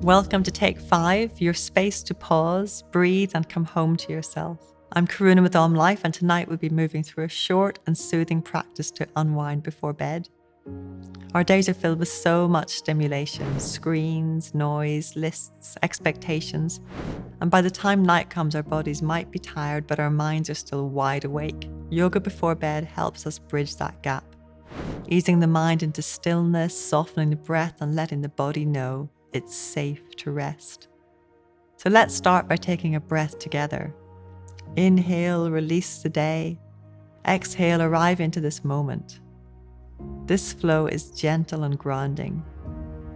Welcome to Take 5, your space to pause, breathe, and come home to yourself. I'm Karuna with OmLife, and tonight we'll be moving through a short and soothing practice to unwind before bed. Our days are filled with so much stimulation, screens, noise, lists, expectations, and by the time night comes, our bodies might be tired, but our minds are still wide awake. Yoga before bed helps us bridge that gap, easing the mind into stillness, softening the breath, and letting the body know it's safe to rest. So let's start by taking a breath together. Inhale, release the day. Exhale, arrive into this moment. This flow is gentle and grounding,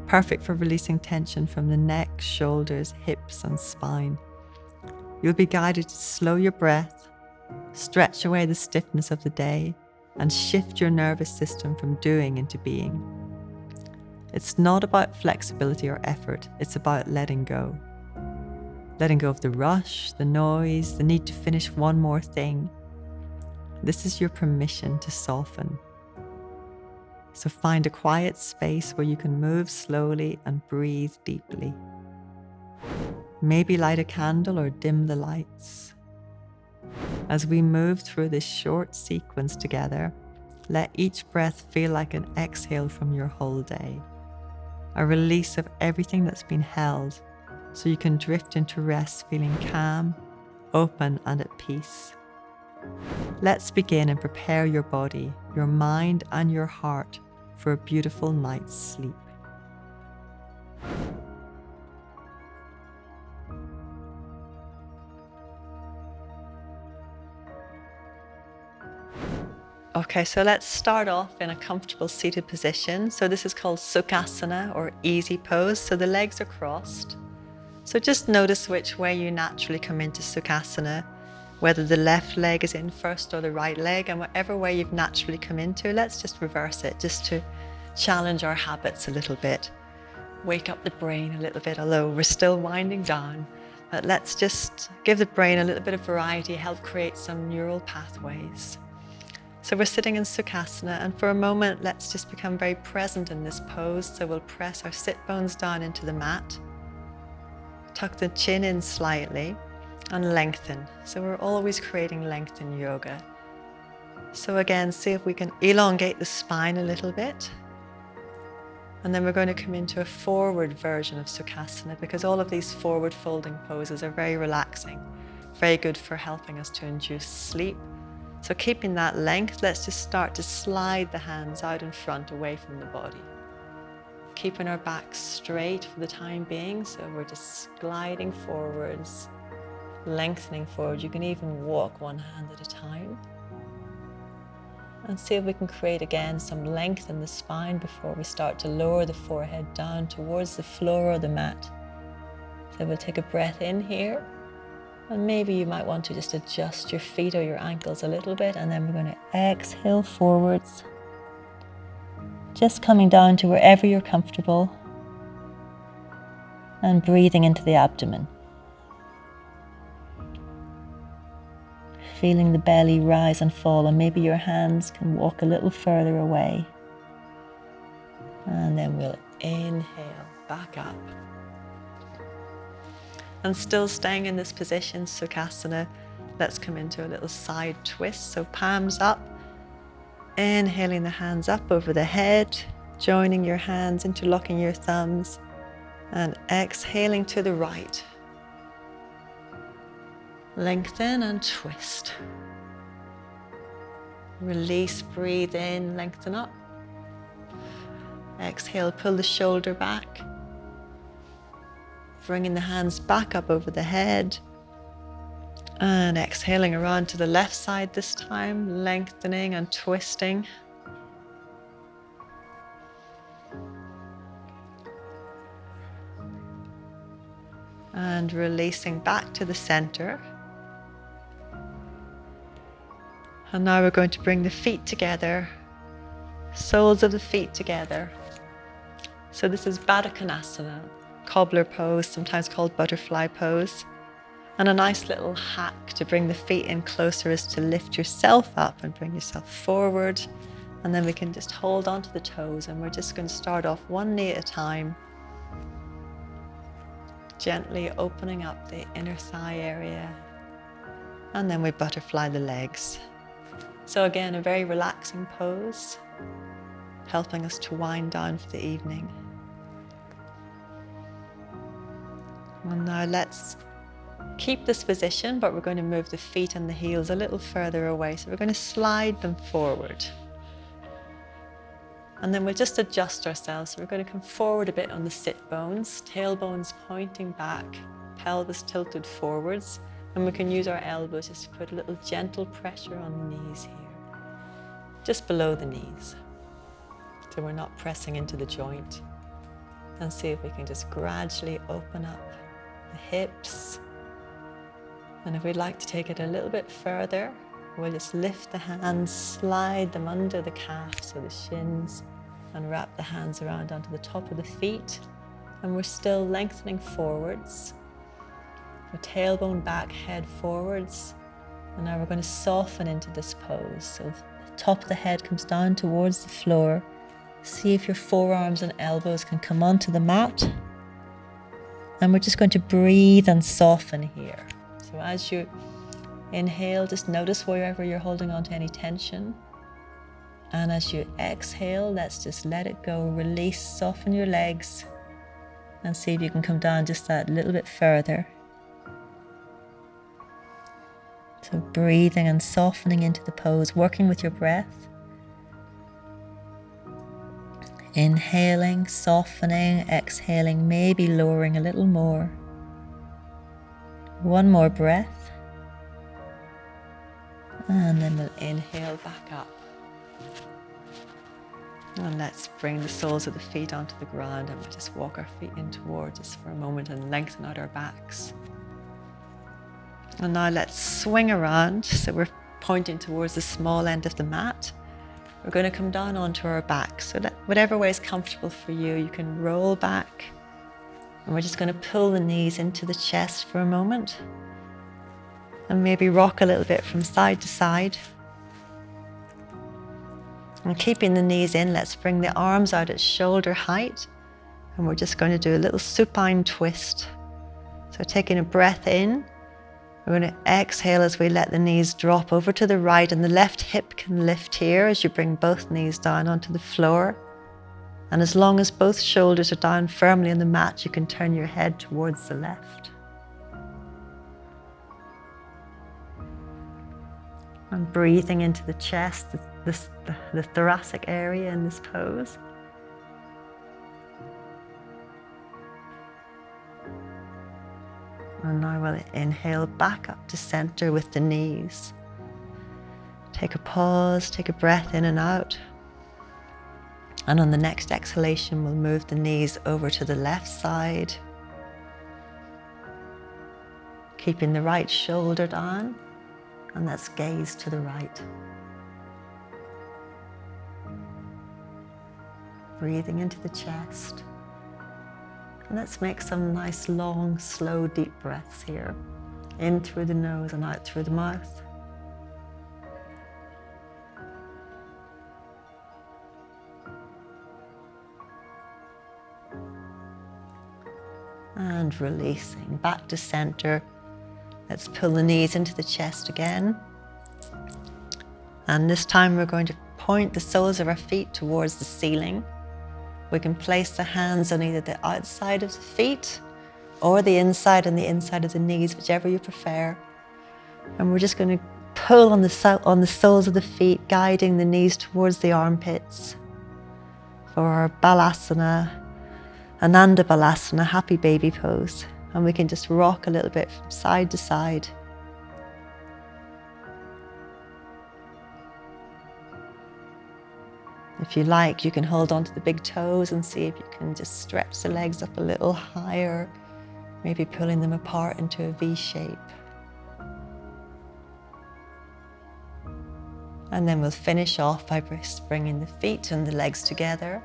perfect for releasing tension from the neck, shoulders, hips, and spine. You'll be guided to slow your breath, stretch away the stiffness of the day, and shift your nervous system from doing into being. It's not about flexibility or effort, it's about letting go. Letting go of the rush, the noise, the need to finish one more thing. This is your permission to soften. So find a quiet space where you can move slowly and breathe deeply. Maybe light a candle or dim the lights. As we move through this short sequence together, let each breath feel like an exhale from your whole day. A release of everything that's been held, so you can drift into rest feeling calm, open, and at peace. Let's begin and prepare your body, your mind, and your heart for a beautiful night's sleep. Okay, so let's start off in a comfortable seated position. So this is called Sukhasana or easy pose. So the legs are crossed. So just notice which way you naturally come into Sukhasana, whether the left leg is in first or the right leg, and whatever way you've naturally come into, let's just reverse it, just to challenge our habits a little bit. Wake up the brain a little bit, although we're still winding down. But let's just give the brain a little bit of variety, help create some neural pathways. So we're sitting in Sukhasana, and for a moment, let's just become very present in this pose. So we'll press our sit bones down into the mat, tuck the chin in slightly, and lengthen. So we're always creating length in yoga. So again, see if we can elongate the spine a little bit. And then we're going to come into a forward version of Sukhasana, because all of these forward folding poses are very relaxing, very good for helping us to induce sleep. So keeping that length, let's just start to slide the hands out in front away from the body. Keeping our back straight for the time being, so we're just gliding forwards, lengthening forward. You can even walk one hand at a time. And see if we can create again some length in the spine before we start to lower the forehead down towards the floor or the mat. So we'll take a breath in here. And maybe you might want to just adjust your feet or your ankles a little bit, and then we're going to exhale forwards. Just coming down to wherever you're comfortable and breathing into the abdomen. Feeling the belly rise and fall, and maybe your hands can walk a little further away. And then we'll inhale back up. And still staying in this position, Sukhasana, let's come into a little side twist. So palms up, inhaling the hands up over the head, joining your hands, interlocking your thumbs, and exhaling to the right. Lengthen and twist. Release, breathe in, lengthen up. Exhale, pull the shoulder back. Bringing the hands back up over the head. And exhaling around to the left side this time, lengthening and twisting. And releasing back to the center. And now we're going to bring the feet together, soles of the feet together. So this is Baddha Konasana, cobbler pose, sometimes called butterfly pose. And a nice little hack to bring the feet in closer is to lift yourself up and bring yourself forward. And then we can just hold onto the toes, and we're just going to start off one knee at a time. Gently opening up the inner thigh area. And then we butterfly the legs. So again, a very relaxing pose, helping us to wind down for the evening. And now let's keep this position, but we're going to move the feet and the heels a little further away. So we're going to slide them forward. And then we'll just adjust ourselves. So we're going to come forward a bit on the sit bones, tailbones pointing back, pelvis tilted forwards. And we can use our elbows just to put a little gentle pressure on the knees here, just below the knees. So we're not pressing into the joint. And see if we can just gradually open up the hips. And if we'd like to take it a little bit further, we'll just lift the hands, slide them under the calves, so the shins, and wrap the hands around onto the top of the feet. And we're still lengthening forwards. So tailbone back, head forwards. And now we're going to soften into this pose. So the top of the head comes down towards the floor. See if your forearms and elbows can come onto the mat. And we're just going to breathe and soften here. So as you inhale, just notice wherever you're holding on to any tension. And as you exhale, let's just let it go. Release, soften your legs. And see if you can come down just that little bit further. So breathing and softening into the pose, working with your breath. Inhaling, softening, exhaling, maybe lowering a little more. One more breath. And then we'll inhale back up. And let's bring the soles of the feet onto the ground, and we'll just walk our feet in towards us for a moment and lengthen out our backs. And now let's swing around. So we're pointing towards the small end of the mat. We're going to come down onto our back. So that whatever way is comfortable for you, you can roll back. And we're just going to pull the knees into the chest for a moment. And maybe rock a little bit from side to side. And keeping the knees in, let's bring the arms out at shoulder height. And we're just going to do a little supine twist. So taking a breath in. We're going to exhale as we let the knees drop over to the right, and the left hip can lift here as you bring both knees down onto the floor. And as long as both shoulders are down firmly on the mat, you can turn your head towards the left. And breathing into the chest, the thoracic area in this pose. And now we'll inhale back up to center with the knees. Take a pause, take a breath in and out. And on the next exhalation, we'll move the knees over to the left side. Keeping the right shoulder down, and let's gaze to the right. Breathing into the chest. And let's make some nice, long, slow, deep breaths here. In through the nose and out through the mouth. And releasing back to center. Let's pull the knees into the chest again. And this time we're going to point the soles of our feet towards the ceiling. We can place the hands on either the outside of the feet or the inside on the inside of the knees, whichever you prefer. And we're just going to pull on the soles of the feet, guiding the knees towards the armpits for our Balasana, Ananda Balasana, happy baby pose. And we can just rock a little bit from side to side. If you like, you can hold on to the big toes and see if you can just stretch the legs up a little higher, maybe pulling them apart into a V shape. And then we'll finish off by bringing the feet and the legs together,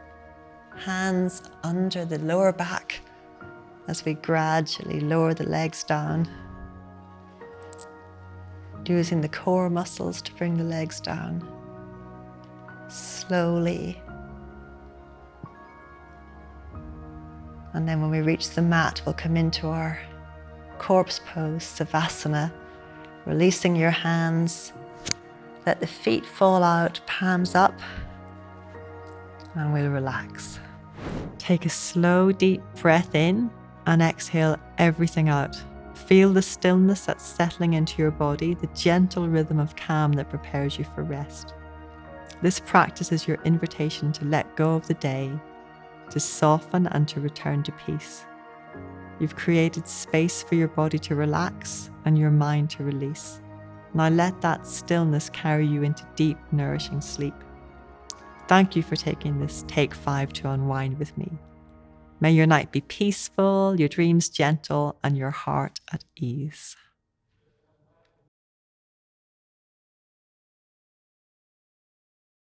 hands under the lower back as we gradually lower the legs down, using the core muscles to bring the legs down. Slowly. And then when we reach the mat, we'll come into our corpse pose, Savasana, releasing your hands. Let the feet fall out, palms up, and we'll relax. Take a slow, deep breath in and exhale everything out. Feel the stillness that's settling into your body, the gentle rhythm of calm that prepares you for rest. This practice is your invitation to let go of the day, to soften and to return to peace. You've created space for your body to relax and your mind to release. Now let that stillness carry you into deep, nourishing sleep. Thank you for taking this Take 5 to unwind with me. May your night be peaceful, your dreams gentle, and your heart at ease.